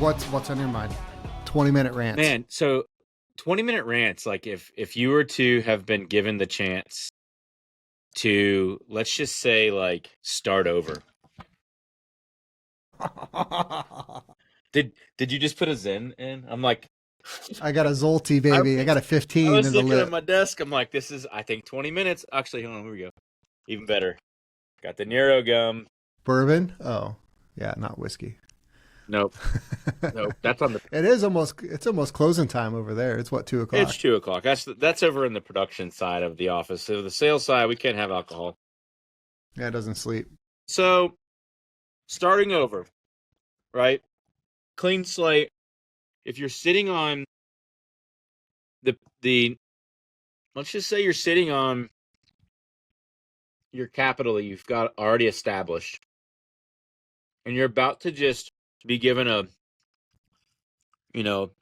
What's on your mind? 20-minute rants. Man, so 20-minute rants, like if you were to have been given the chance to, let's just say, like, start over. Did you just put a Zen in? I'm like, I got a Zolti, baby. I got a 15 I was in the looking lip. at my desk. I'm like, this is, I think, 20 minutes. Actually, hold on, here we go. Even better. Got the Nero gum. Bourbon? Oh, yeah, not whiskey. Nope. Nope. That's on the. It's almost closing time over there. It's what, 2:00? It's 2:00. That's over in the production side of the office. So the sales side, we can't have alcohol. Yeah, it doesn't sleep. So, starting over, right? Clean slate. If you're sitting on the let's just say you're sitting on your capital that you've got already established, and you're about to just be given a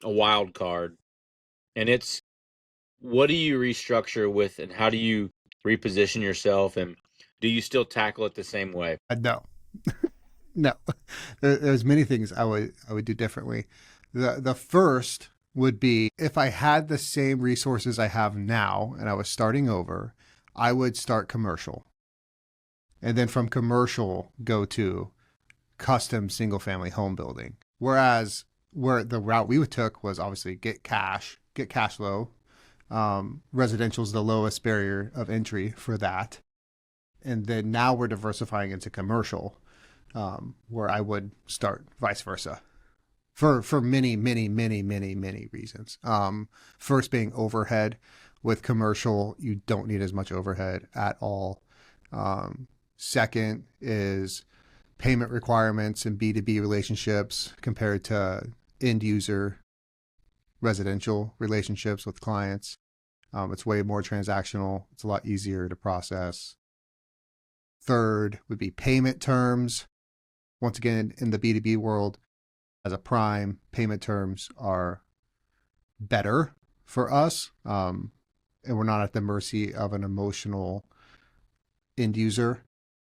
wild card, and it's, what do you restructure with, and how do you reposition yourself, and do you still tackle it the same way? No. No. There's many things I would do differently. The first would be, if I had the same resources I have now and I was starting over, I would start commercial. And then from commercial, go to custom single family home building. Whereas where the route we took was obviously get cash flow. Residential is the lowest barrier of entry for that. And then now we're diversifying into commercial, where I would start vice versa for many, many, many, many, many reasons. First being overhead. With commercial, you don't need as much overhead at all. Second is payment requirements and B2B relationships compared to end user residential relationships with clients. It's way more transactional. It's a lot easier to process. Third would be payment terms. Once again, in the B2B world, as a prime, payment terms are better for us. And we're not at the mercy of an emotional end user.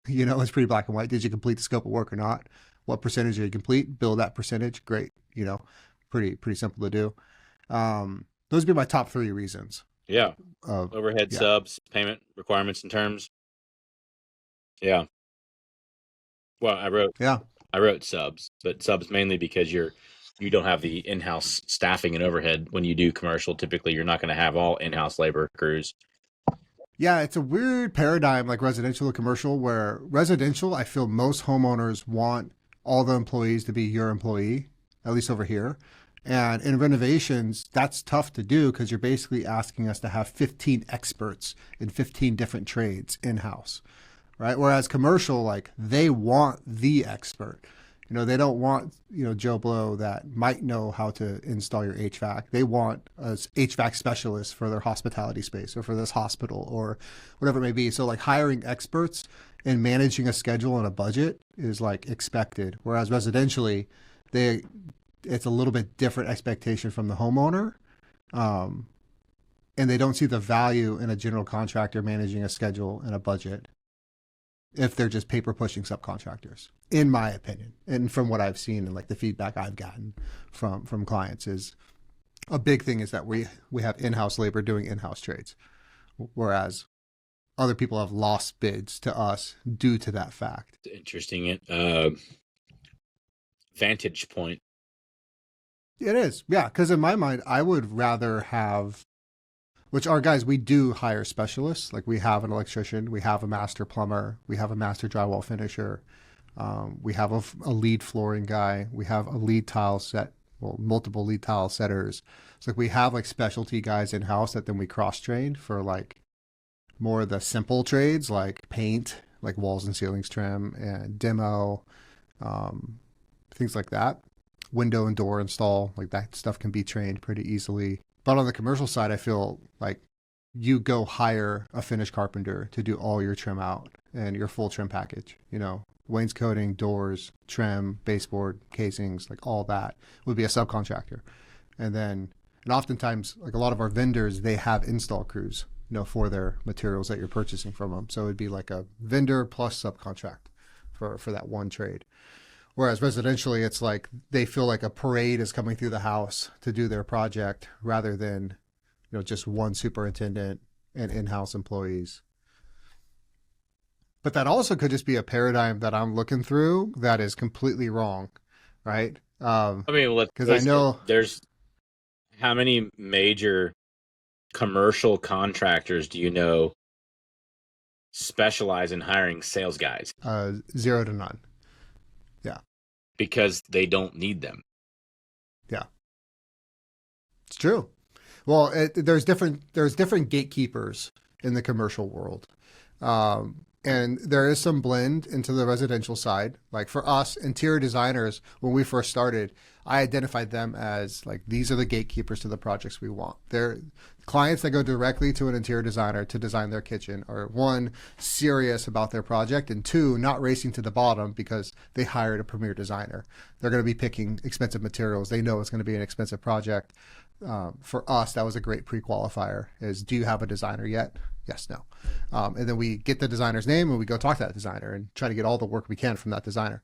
It's pretty black and white. Did you complete the scope of work or not? What percentage did you complete? Bill that percentage. Great. Pretty simple to do. Those would be my top 3 reasons. Yeah. Overhead, subs, payment requirements and terms. Yeah. Well, I wrote subs, but subs mainly because you don't have the in-house staffing and overhead. When you do commercial, typically you're not going to have all in-house labor crews. Yeah, it's a weird paradigm, like residential or commercial, where residential, I feel most homeowners want all the employees to be your employee, at least over here. And in renovations, that's tough to do because you're basically asking us to have 15 experts in 15 different trades in-house, right? Whereas commercial, like, they want the expert. They don't want, Joe Blow that might know how to install your HVAC. They want an HVAC specialist for their hospitality space or for this hospital or whatever it may be. So like hiring experts and managing a schedule and a budget is like expected. Whereas residentially, it's a little bit different expectation from the homeowner. And they don't see the value in a general contractor managing a schedule and a budget if they're just paper pushing subcontractors, in my opinion. And from what I've seen and like the feedback I've gotten from clients, is a big thing is that we have in-house labor doing in-house trades, whereas other people have lost bids to us due to that fact. Interesting vantage point. It is. Yeah. Because in my mind, I would rather have, which our guys, we do hire specialists. Like we have an electrician, we have a master plumber, we have a master drywall finisher. We have a lead flooring guy. We have a lead tile set, multiple lead tile setters. So like we have like specialty guys in-house that then we cross-train for like more of the simple trades like paint, like walls and ceilings trim and demo, things like that. Window and door install, like that stuff can be trained pretty easily. But on the commercial side, I feel like you go hire a finished carpenter to do all your trim out and your full trim package, wainscoting, doors, trim, baseboard, casings, like all that would be a subcontractor. And oftentimes, like a lot of our vendors, they have install crews, for their materials that you're purchasing from them. So it'd be like a vendor plus subcontract for that one trade. Whereas residentially, it's like they feel like a parade is coming through the house to do their project rather than, just one superintendent and in-house employees. But that also could just be a paradigm that I'm looking through that is completely wrong, right? I mean, because I know there's how many major commercial contractors do you know specialize in hiring sales guys? 0 to none. Yeah. Because they don't need them. Yeah. It's true. Well, there's different gatekeepers in the commercial world. And there is some blend into the residential side. Like for us, interior designers, when we first started, I identified them as like, these are the gatekeepers to the projects we want. They're clients that go directly to an interior designer to design their kitchen are, one, serious about their project, and two, not racing to the bottom because they hired a premier designer. They're going to be picking expensive materials. They know it's going to be an expensive project. For us, that was a great pre-qualifier is, do you have a designer yet? Yes, no. And then we get the designer's name and we go talk to that designer and try to get all the work we can from that designer.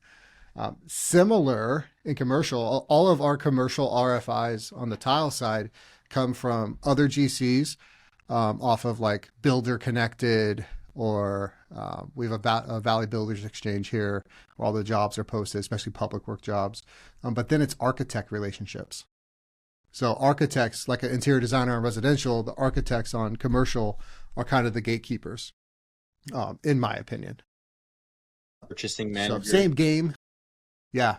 Similar in commercial, all of our commercial RFIs on the tile side come from other GCs off of like Builder Connected, or we have a Valley Builders Exchange here where all the jobs are posted, especially public work jobs. But then it's architect relationships. So architects, like an interior designer on residential, the architects on commercial are kind of the gatekeepers, in my opinion. Purchasing manager. So same game. Yeah.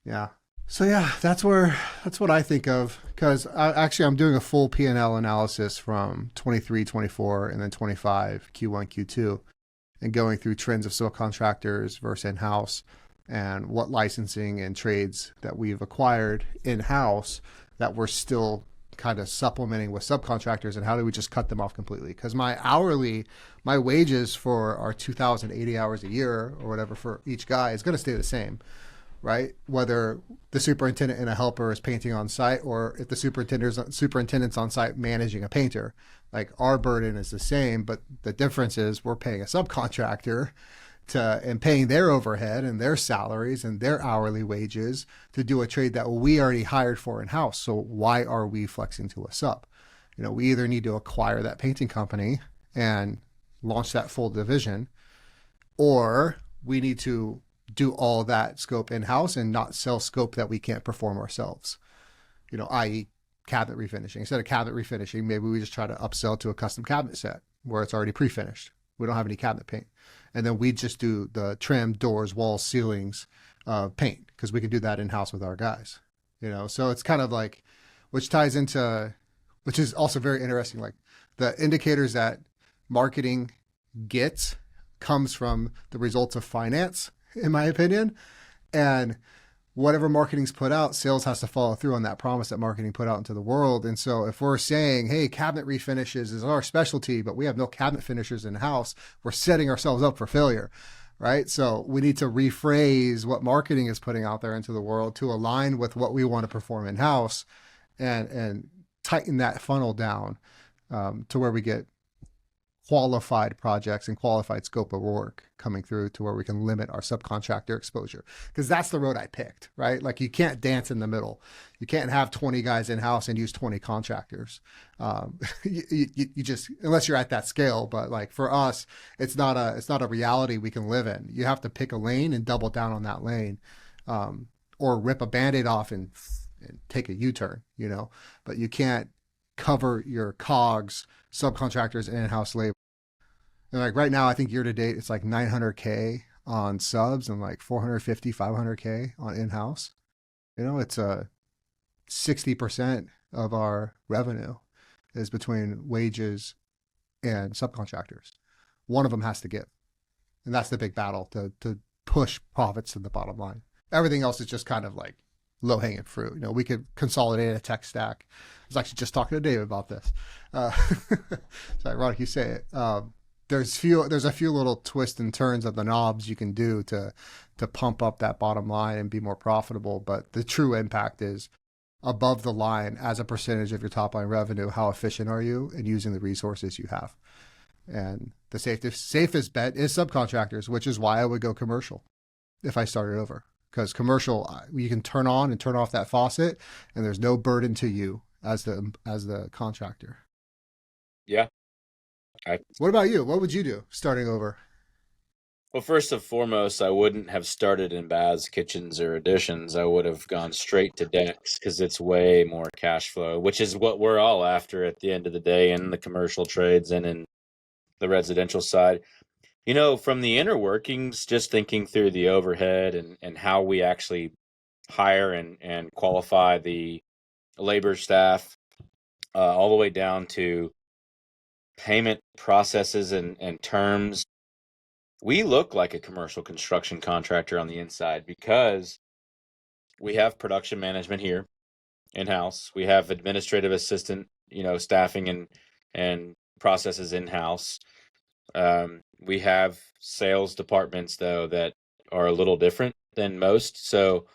Yeah. So yeah, that's what I think of, because I'm doing a full P&L analysis from 23, 24, and then 25, Q1, Q2, and going through trends of subcontractors versus in-house and what licensing and trades that we've acquired in-house that we're still kind of supplementing with subcontractors, and how do we just cut them off completely? Because my wages for our 2,080 hours a year or whatever for each guy is going to stay the same, right? Whether the superintendent and a helper is painting on site, or if the superintendent's on site managing a painter, like our burden is the same, but the difference is we're paying a subcontractor and paying their overhead and their salaries and their hourly wages to do a trade that we already hired for in-house. So why are we flexing to a sub? We either need to acquire that painting company and launch that full division, or we need to do all that scope in-house and not sell scope that we can't perform ourselves, i.e. cabinet refinishing. Instead of cabinet refinishing, maybe we just try to upsell to a custom cabinet set where it's already pre-finished. We don't have any cabinet paint. And then we just do the trim, doors, walls, ceilings, paint, because we can do that in-house with our guys. So it's kind of like, which is also very interesting. Like the indicators that marketing gets comes from the results of finance, in my opinion. And whatever marketing's put out, sales has to follow through on that promise that marketing put out into the world. And so if we're saying, hey, cabinet refinishes is our specialty, but we have no cabinet finishers in house, we're setting ourselves up for failure, right? So we need to rephrase what marketing is putting out there into the world to align with what we want to perform in house, and tighten that funnel down to where we get qualified projects and qualified scope of work coming through, to where we can limit our subcontractor exposure. Because that's the road I picked, right? Like you can't dance in the middle. You can't have 20 guys in house and use 20 contractors. You just, unless you're at that scale. But like for us, it's not a reality we can live in. You have to pick a lane and double down on that lane, or rip a Band-Aid off and take a U-turn, but you can't cover your COGS, subcontractors, and in-house labor. And like right now, I think year to date, it's like 900K on subs and like 450, 500K on in-house. It's 60% of our revenue is between wages and subcontractors. One of them has to give. And that's the big battle to push profits to the bottom line. Everything else is just kind of like low-hanging fruit. We could consolidate a tech stack. I was actually just talking to Dave about this. It's ironic you say it. There's a few little twists and turns of the knobs you can do to pump up that bottom line and be more profitable. But the true impact is above the line as a percentage of your top line revenue. How efficient are you in using the resources you have? And the safest bet is subcontractors, which is why I would go commercial if I started over. because commercial, you can turn on and turn off that faucet, and there's no burden to you as the contractor. Yeah. What about you? What would you do starting over? Well, first and foremost, I wouldn't have started in baths, kitchens, or additions. I would have gone straight to decks because it's way more cash flow, which is what we're all after at the end of the day in the commercial trades and in the residential side. From the inner workings, just thinking through the overhead and how we actually hire and qualify the labor staff, all the way down to payment processes and terms. We look like a commercial construction contractor on the inside because we have production management here in-house. We have administrative assistant, staffing and processes in-house. We have sales departments, though, that are a little different than most. So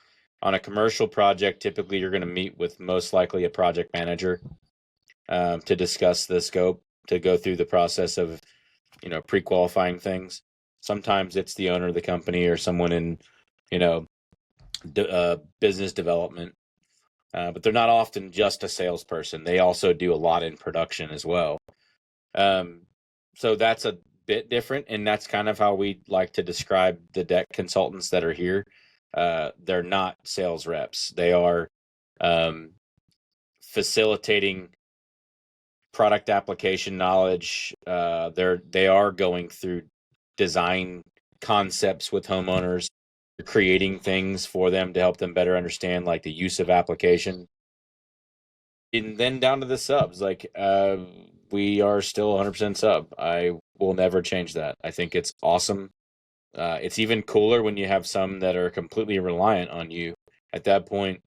on a commercial project, typically you're going to meet with most likely a project manager to discuss the scope, to go through the process of, pre-qualifying things. Sometimes it's the owner of the company or someone in, business development. But they're not often just a salesperson. They also do a lot in production as well. So that's a bit different, and that's kind of how we like to describe the deck consultants that are here. They're not sales reps. They are facilitating product application knowledge. They are going through design concepts with homeowners, creating things for them to help them better understand like the use of application. And then down to the subs, like we are still 100% sub. I will never change that. I think it's awesome. It's even cooler when you have some that are completely reliant on you. At that point,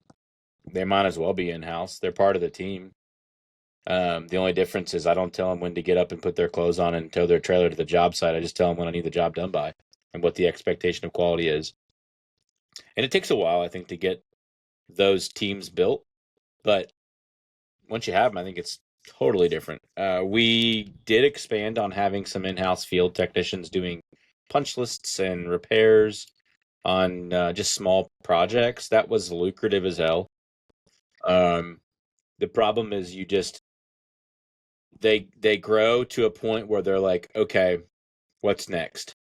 they might as well be in-house. They're part of the team. The only difference is I don't tell them when to get up and put their clothes on and tow their trailer to the job site. I just tell them when I need the job done by and what the expectation of quality is. And it takes a while, I think, to get those teams built. But once you have them, I think it's totally different. We did expand on having some in-house field technicians doing punch lists and repairs on just small projects. That was lucrative as hell. The problem is they grow to a point where they're like, okay, what's next?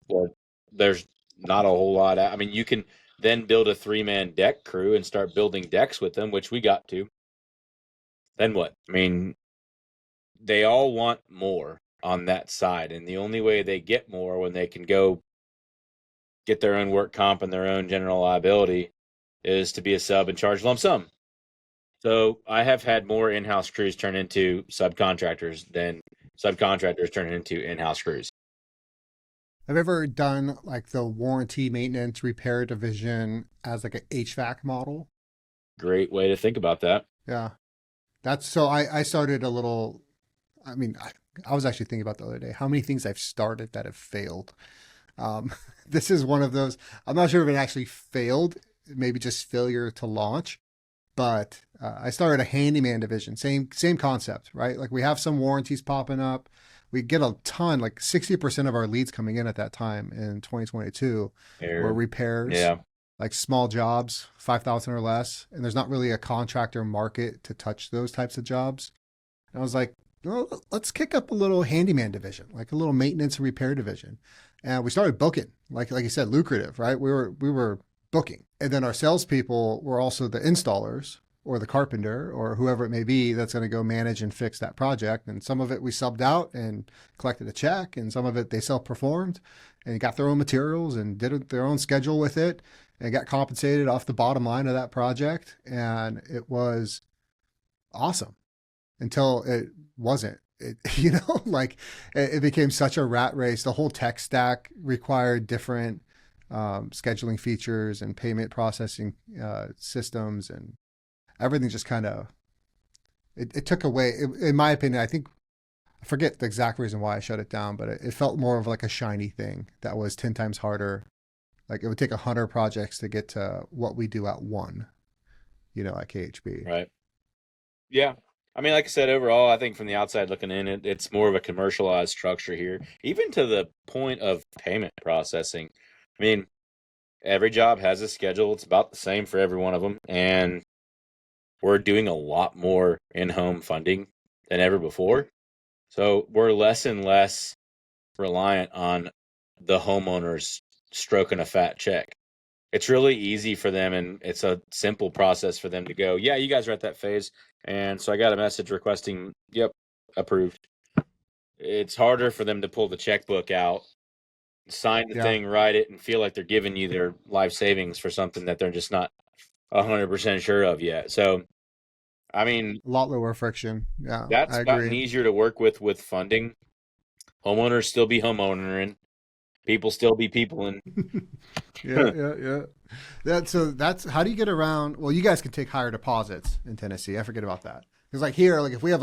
Well, there's not a whole lot. I mean, you can then build a 3-man deck crew and start building decks with them, which we got to. Then what? I mean, they all want more on that side, and the only way they get more when they can go get their own work comp and their own general liability is to be a sub and charge lump sum. So I have had more in-house crews turn into subcontractors than subcontractors turn into in-house crews. Have you ever done like the warranty, maintenance, repair division as like an HVAC model? Great way to think about that. Yeah. I started a little, I mean, I was actually thinking about the other day, how many things I've started that have failed. This is one of those, I'm not sure if it actually failed, maybe just failure to launch, but I started a handyman division, same concept, right? Like we have some warranties popping up. We get a ton, like 60% of our leads coming in at that time in 2022 were repairs. Yeah. Like small jobs, 5,000 or less, and there's not really a contractor market to touch those types of jobs. And I was like, well, let's kick up a little handyman division, like a little maintenance and repair division. And we started booking, like you said, lucrative, right? We were booking, and then our salespeople were also the installers or the carpenter or whoever it may be that's going to go manage and fix that project. And some of it we subbed out and collected a check, and some of it they self-performed and got their own materials and did their own schedule with it and got compensated off the bottom line of that project. And it was awesome until it wasn't. Like it became such a rat race. The whole tech stack required different scheduling features and payment processing systems, and everything just kind of, it took away, in my opinion, I forget the exact reason why I shut it down, but it felt more of like a shiny thing that was 10 times harder. Like it would take 100 projects to get to what we do at one, at KHB. Right. Yeah. I mean, like I said, overall, I think from the outside looking in, it's more of a commercialized structure here, even to the point of payment processing. I mean, Every job has a schedule. It's about the same for every one of them. And we're doing a lot more in-home funding than ever before. So we're less and less reliant on the homeowners stroking a fat check. It's really easy for them, and it's a simple process for them to go, yeah, you guys are at that phase. And so I got a message requesting, yep, approved. It's harder for them to pull the checkbook out, sign the thing, write it, and feel like they're giving you their life savings for something that they're just not 100% sure of yet. So, I mean, a lot lower friction. Yeah, that's I gotten agree. easier to work with funding. Homeowners still be homeownering, people still be people, and Yeah. So that's how do you get around? Well, you guys can take higher deposits in Tennessee. I forget about that because like here, like if we have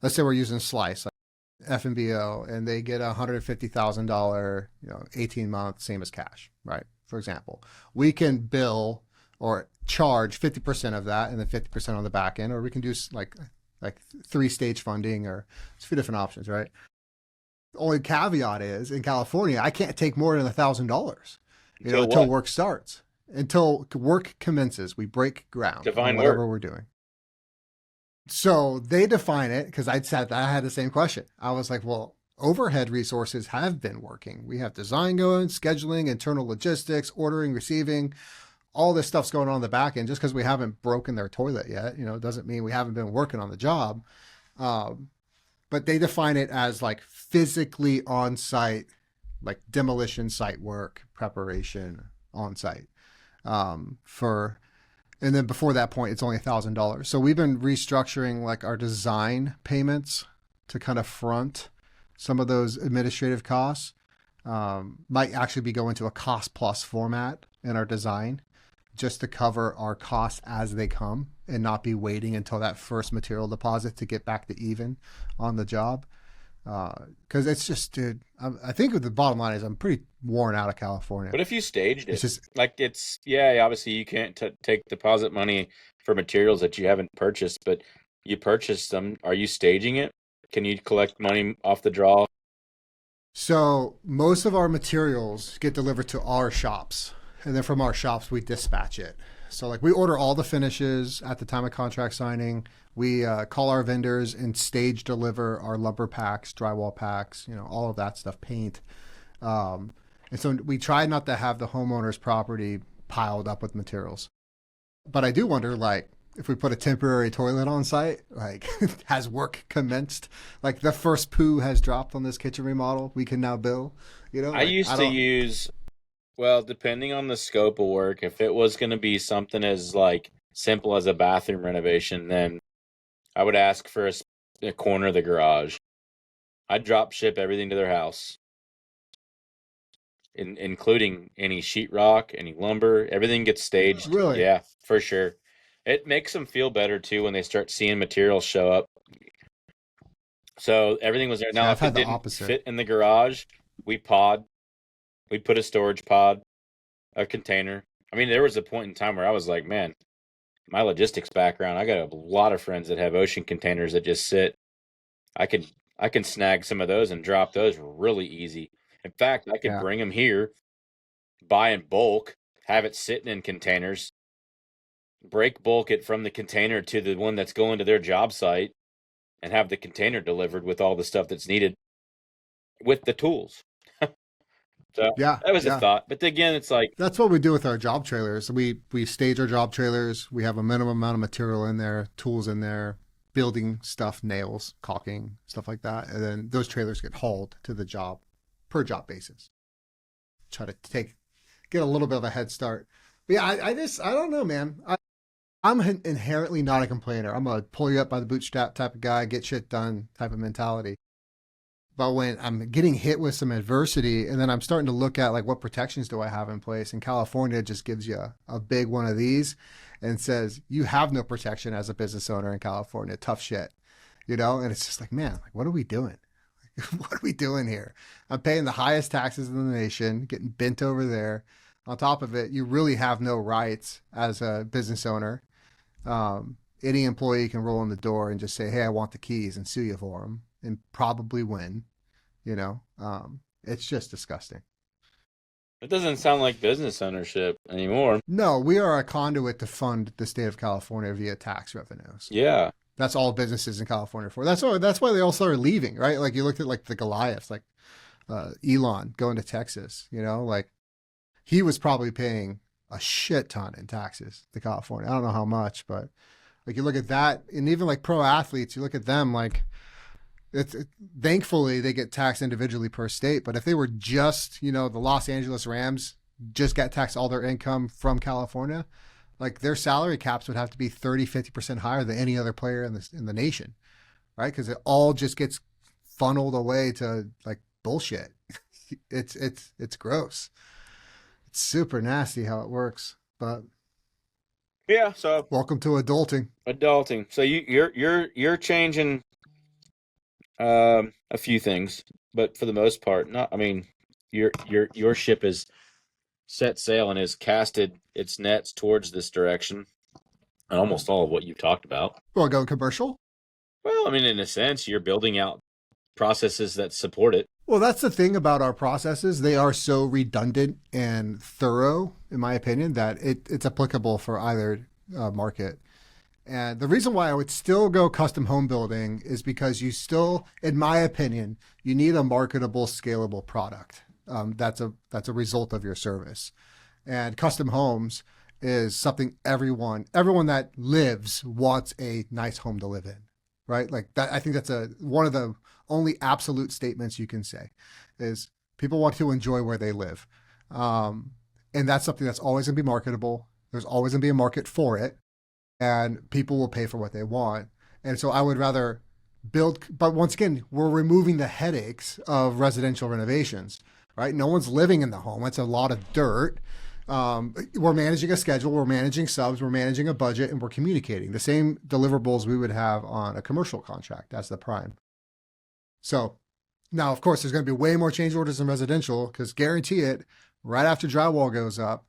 let's say we're using Slice like FNBO and they get $150,000, 18-month, same as cash, right? For example, we can bill or charge 50% of that and then 50% on the back end, or we can do like 3-stage funding, or it's a few different options, right? The only caveat is in California, I can't take more than $1,000, until work starts, until work commences. We break ground define on whatever work. we're doing. So they define it because I had the same question. I was like, well, overhead resources have been working. We have design going, scheduling, internal logistics, ordering, receiving. All this stuff's going on in the back end. Just because we haven't broken their toilet yet, doesn't mean we haven't been working on the job. But they define it as like physically on site, like demolition site work, preparation on site. And then before that point, it's only $1,000. So we've been restructuring like our design payments to kind of front some of those administrative costs. Might actually be going to a cost plus format in our design just to cover our costs as they come and not be waiting until that first material deposit to get back to even on the job. Because it's just, dude, I think the bottom line is I'm pretty worn out of California. What if you staged it? It's just like obviously you can't take deposit money for materials that you haven't purchased, but you purchased them. Are you staging it? Can you collect money off the draw? so most of our materials get delivered to our shops, and then from our shops we dispatch it. So like we order all the finishes at the time of contract signing. We call our vendors and stage deliver our lumber packs, drywall packs, all of that stuff, paint. And so we try not to have the homeowner's property piled up with materials. But I do wonder, like, if we put a temporary toilet on site, like, has work commenced? Like, the first poo has dropped on this kitchen remodel. We can now bill. I used to use, well, depending on the scope of work, if it was going to be something as like simple as a bathroom renovation, then I would ask for a corner of the garage. I'd drop ship everything to their house, including any sheetrock, any lumber. Everything gets staged. Really? Yeah, for sure. It makes them feel better too when they start seeing materials show up. So everything was there. See, Now, I've if it had the didn't opposite. fit in the garage, we put a storage pod, a container. I mean, there was a point in time where I was like, man, my logistics background, I got a lot of friends that have ocean containers that just sit. I can snag some of those and drop those really easy. In fact, I could Yeah. bring them here, buy in bulk, have it sitting in containers, break bulk it from the container to the one that's going to their job site, and have the container delivered with all the stuff that's needed with the tools. So Yeah. that was a Yeah. thought. But again, it's like, That's what we do with our job trailers. We stage our job trailers. We have a minimum amount of material in there, tools in there, building stuff, nails, caulking, stuff like that. And then those trailers get hauled to the job per job basis. Try to get a little bit of a head start. But yeah, I don't know, man. I'm inherently not a complainer. I'm a pull you up by the bootstrap type of guy, get shit done type of mentality. But when I'm getting hit with some adversity and then I'm starting to look at like what protections do I have in place, and California just gives you a big one of these and says you have no protection as a business owner in California. Tough shit, And it's just like, man, like what are we doing? What are we doing here? I'm paying the highest taxes in the nation, getting bent over there. On top of it, you really have no rights as a business owner. Any employee can roll in the door and just say, "Hey, I want the keys," and sue you for them, and probably win. It's just disgusting. It doesn't sound like business ownership anymore. No, we are a conduit to fund the state of California via tax revenues. Yeah. That's all businesses in California for. That's why they all started leaving, right? Like you looked at like the Goliaths, like Elon going to Texas, like he was probably paying a shit ton in taxes to California. I don't know how much, but like you look at that, and even like pro athletes, you look at them like thankfully they get taxed individually per state. But if they were just, the Los Angeles Rams just got taxed all their income from California, like their salary caps would have to be 30-50% higher than any other player in the nation, right? Because it all just gets funneled away to like bullshit. It's gross. It's super nasty how it works. But yeah, so welcome to adulting. Adulting. So you're changing a few things, but for the most part, not. I mean, your ship is set sail and has casted its nets towards this direction, and almost all of what you've talked about. Well, going commercial. Well, I mean, in a sense, you're building out processes that support it. Well, that's the thing about our processes. They are so redundant and thorough, in my opinion, that it's applicable for either market. And the reason why I would still go custom home building is because you still, in my opinion, you need a marketable, scalable product. That's a result of your service. And custom homes is something everyone that lives wants a nice home to live in, right? Like that. I think that's one of the only absolute statements you can say is people want to enjoy where they live. And that's something that's always going to be marketable. There's always going to be a market for it, and people will pay for what they want. And so I would rather build, but once again, we're removing the headaches of residential renovations, right? No one's living in the home. It's a lot of dirt. We're managing a schedule, we're managing subs, we're managing a budget, and we're communicating the same deliverables we would have on a commercial contract. That's the prime. So now, of course, there's going to be way more change orders in residential because guarantee it, right after drywall goes up,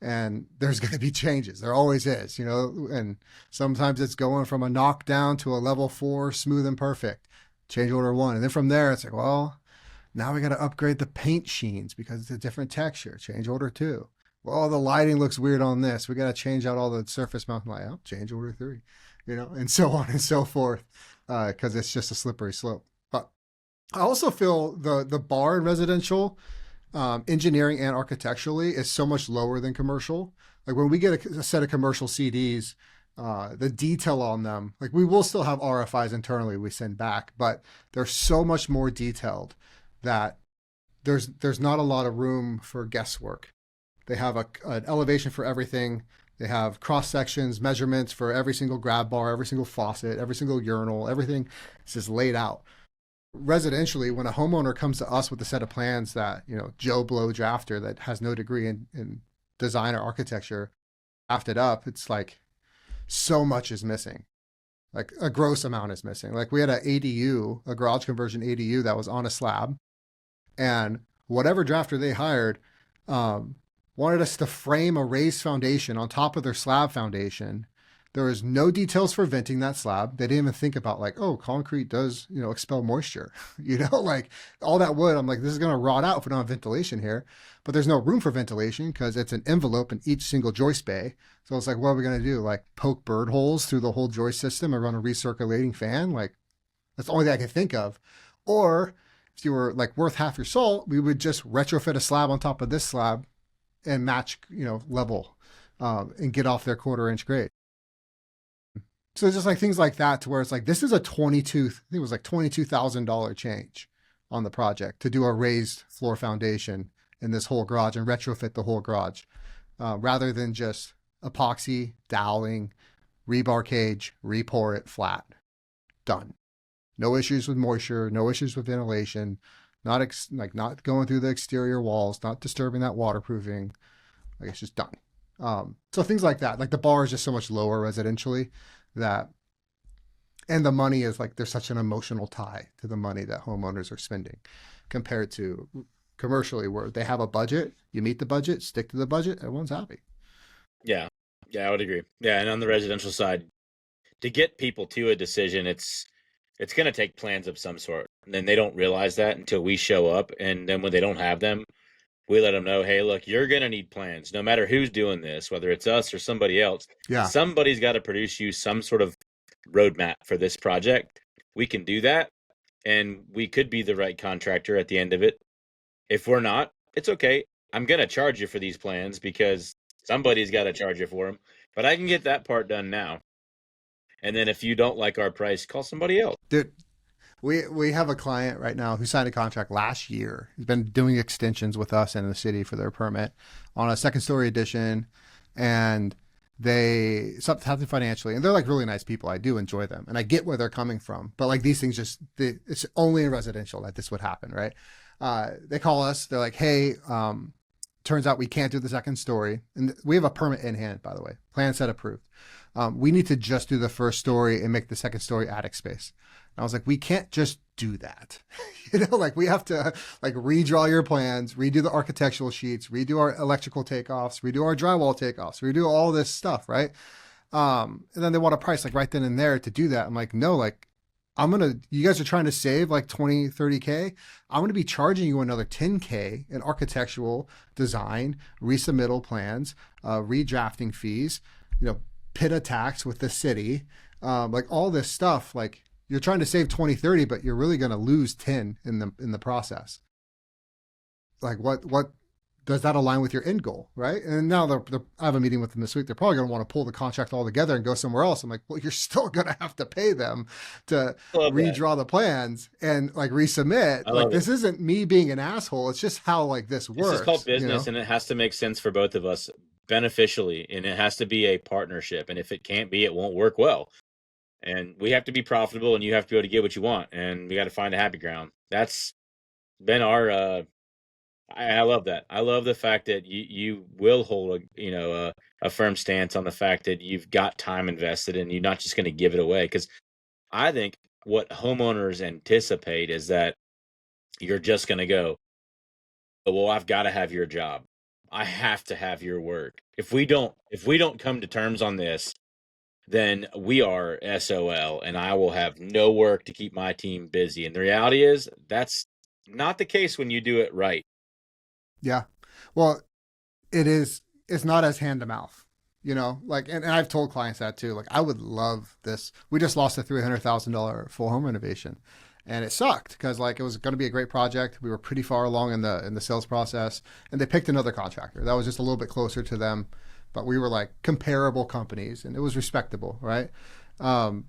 and there's going to be changes. There always is, and sometimes it's going from a knockdown to a level 4, smooth and perfect, change order 1. And then from there, it's like, well, now we got to upgrade the paint sheens because it's a different texture, change order 2. Well, the lighting looks weird on this. We got to change out all the surface mount light. Oh, change order 3, and so on and so forth, because it's just a slippery slope. But I also feel the bar in residential, engineering and architecturally, is so much lower than commercial. Like when we get a set of commercial CDs, the detail on them, like we will still have RFIs internally we send back, but they're so much more detailed that there's not a lot of room for guesswork. They have an elevation for everything. They have cross sections, measurements for every single grab bar, every single faucet, every single urinal, everything is just laid out. Residentially, when a homeowner comes to us with a set of plans that, Joe Blow drafter that has no degree in design or architecture drafted up, it's like so much is missing. Like a gross amount is missing. Like we had an ADU, a garage conversion ADU that was on a slab, and whatever drafter they hired wanted us to frame a raised foundation on top of their slab foundation. There was no details for venting that slab. They didn't even think about like, oh, concrete does, expel moisture, like all that wood. I'm like, this is going to rot out if we don't have ventilation here, but there's no room for ventilation because it's an envelope in each single joist bay. So it's like, what are we going to do? Like poke bird holes through the whole joist system and run a recirculating fan? Like that's the only thing I can think of. Or if you were like worth half your salt, we would just retrofit a slab on top of this slab and match, level, and get off their 1/4 inch grade. So it's just like things like that to where it's like, this is I think it was like $22,000 change on the project to do a raised floor foundation in this whole garage and retrofit the whole garage, rather than just epoxy, doweling, rebar cage, re-pour it flat, done. No issues with moisture, no issues with ventilation, not going through the exterior walls, not disturbing that waterproofing. Like it's just done. So things like that, like the bar is just so much lower residentially that, and the money is like, there's such an emotional tie to the money that homeowners are spending compared to commercially where they have a budget, you meet the budget, stick to the budget, everyone's happy. Yeah. Yeah, I would agree. Yeah. And on the residential side, to get people to a decision, it's going to take plans of some sort. And then they don't realize that until we show up. And then when they don't have them, we let them know, hey, look, you're going to need plans. No matter who's doing this, whether it's us or somebody else, somebody's got to produce you some sort of roadmap for this project. We can do that, and we could be the right contractor at the end of it. If we're not, it's okay. I'm going to charge you for these plans because somebody's got to charge you for them. But I can get that part done now. And then if you don't like our price, call somebody else. Dude, we have a client right now who signed a contract last year. He's been doing extensions with us in the city for their permit on a second story addition. And they something financially, and they're like really nice people. I do enjoy them, and I get where they're coming from. But like these things, it's only in residential that this would happen, right? They call us. They're like, hey, turns out we can't do the second story, and we have a permit in hand, by the way, plan set approved. We need to just do the first story and make the second story attic space. And I was like, we can't just do that. Like we have to like redraw your plans, redo the architectural sheets, redo our electrical takeoffs, redo our drywall takeoffs, redo all this stuff, right? And then they want a price like right then and there to do that. I'm like, no, like you guys are trying to save like 20, 30K. I'm going to be charging you another 10K in architectural design, resubmittal plans, redrafting fees, PITA tax with the city, like all this stuff. Like you're trying to save 20, 30, but you're really going to lose 10 in the process. Like what does that align with your end goal, right? And now I have a meeting with them this week. They're probably going to want to pull the contract all together and go somewhere else. I'm like, well, you're still going to have to pay them to redraw the plans and like resubmit. Like this isn't me being an asshole. It's just how like this works. This is called business, and it has to make sense for both of us beneficially, and it has to be a partnership. And if it can't be, it won't work well. And we have to be profitable, and you have to be able to get what you want, and we got to find a happy ground. That's been our I love that. I love the fact that you will hold a firm stance on the fact that you've got time invested and you're not just going to give it away. Because I think what homeowners anticipate is that you're just going to go, oh, well, I've got to have your job. I have to have your work. If we don't come to terms on this, then we are SOL, and I will have no work to keep my team busy. And the reality is that's not the case when you do it right. Yeah. Well, it's not as hand to mouth, like, and I've told clients that too. Like, I would love this. We just lost a $300,000 full home renovation, and it sucked because like it was going to be a great project. We were pretty far along in the sales process, and they picked another contractor that was just a little bit closer to them, but we were like comparable companies, and it was respectable, right? The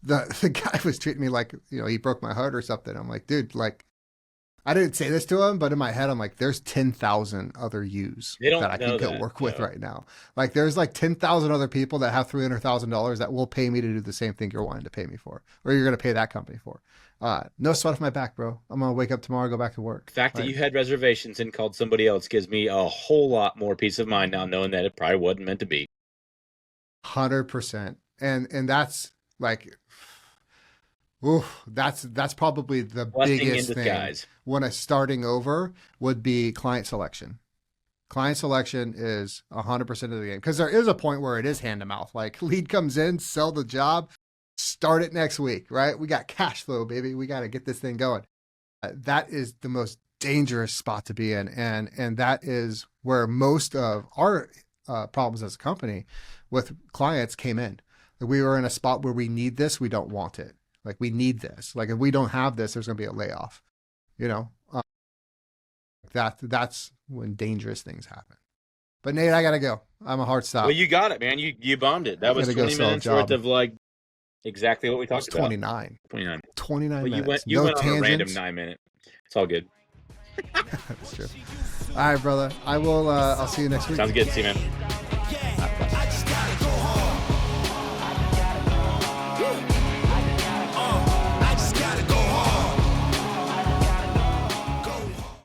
guy was treating me like, he broke my heart or something. I'm like, dude, like, I didn't say this to him, but in my head, I'm like, there's 10,000 other yous that I can go work with right now. Like, there's like 10,000 other people that have $300,000 that will pay me to do the same thing you're wanting to pay me for, or you're going to pay that company for. No sweat off my back, bro. I'm going to wake up tomorrow, go back to work. The fact that you had reservations and called somebody else gives me a whole lot more peace of mind now, knowing that it probably wasn't meant to be. 100%. And that's like, that's probably the biggest thing when I'm starting over would be client selection. Client selection is 100% of the game, because there is a point where it is hand to mouth. Like lead comes in, sell the job, start it next week, right? We got cash flow, baby. We got to get this thing going. That is the most dangerous spot to be in. And that is where most of our problems as a company with clients came in. We were in a spot where we need this, we don't want it. Like we need this. Like if we don't have this, there's going to be a layoff. That's when dangerous things happen. But Nate, I gotta go. I'm a hard stop. Well, you got it, man. You bombed it. That was 20 minutes worth of like exactly what we talked about. 29 minutes. You went on a random 9-minute. It's all good. That's true. All right, brother. I'll see you next week. Sounds good. See you, man.